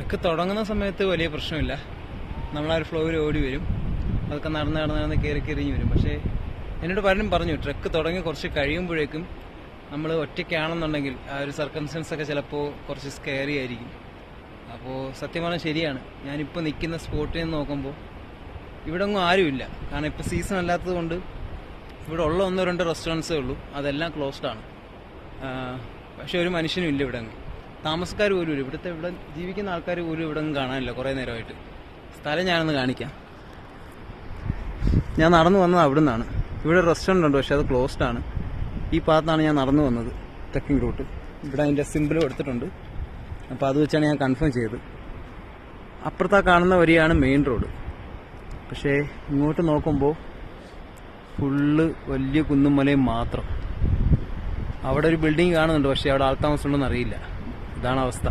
Truck തുടങ്ങുന്ന സമയത്ത് വലിയ പ്രശ്നമില്ല, നമ്മളാ ഒരു ഫ്ലോയിൽ ഓടി വരും, അതൊക്കെ നടന്ന് കയറി കയറിഞ്ഞ് വരും. പക്ഷേ എന്നോട് പലരും പറഞ്ഞു ട്രക്ക് തുടങ്ങി കുറച്ച് കഴിയുമ്പോഴേക്കും നമ്മൾ ഒറ്റയ്ക്കാണെന്നുണ്ടെങ്കിൽ ആ ഒരു സർക്കംസ്റ്റൻസ് ഒക്കെ ചിലപ്പോൾ കുറച്ച് സ്കെയറി ആയിരിക്കും. അപ്പോൾ സത്യം പറഞ്ഞാൽ ശരിയാണ്. ഞാനിപ്പോൾ നിൽക്കുന്ന സ്പോട്ടിൽ നിന്ന് നോക്കുമ്പോൾ ഇവിടെ ഒന്നും ആരുമില്ല. കാരണം ഇപ്പോൾ സീസൺ അല്ലാത്തത് കൊണ്ട് ഇവിടെ ഉള്ള 1-2 റെസ്റ്റോറൻറ്റ്സേ ഉള്ളൂ, അതെല്ലാം ക്ലോസ്ഡ് ആണ്. പക്ഷെ ഒരു മനുഷ്യനും ഇല്ല ഇവിടെ. താമസക്കാർ പോലും ഇല്ല. ഇവിടെ ജീവിക്കുന്ന ആൾക്കാർ പോലും ഇവിടെ ഒന്നും കാണാനില്ല കുറേ നേരമായിട്ട്. സ്ഥലം ഞാനൊന്ന് കാണിക്കാം. ഞാൻ നടന്നു വന്നത് അവിടെ നിന്നാണ്. ഇവിടെ റെസ്റ്റോറൻ്റ് ഉണ്ട്, പക്ഷെ അത് ക്ലോസ്ഡ് ആണ്. ഈ ഭാഗത്താണ് ഞാൻ നടന്നു വന്നത്, ട്രക്കിംഗ് റൂട്ട്. ഇവിടെ അതിൻ്റെ സിമ്പിൾ കൊടുത്തിട്ടുണ്ട്, അപ്പോൾ അത് വെച്ചാണ് ഞാൻ കൺഫേം ചെയ്തത്. അപ്പുറത്താ കാണുന്ന വരിയാണ് മെയിൻ റോഡ്. പക്ഷേ ഇങ്ങോട്ട് നോക്കുമ്പോൾ ഫുള്ള് വലിയ കുന്നും മലയും മാത്രം. അവിടെ ഒരു ബിൽഡിംഗ് കാണുന്നുണ്ട്, പക്ഷേ അവിടെ ആൾത്താമസം ഉണ്ടെന്ന് അറിയില്ല. ഇതാണ് അവസ്ഥ.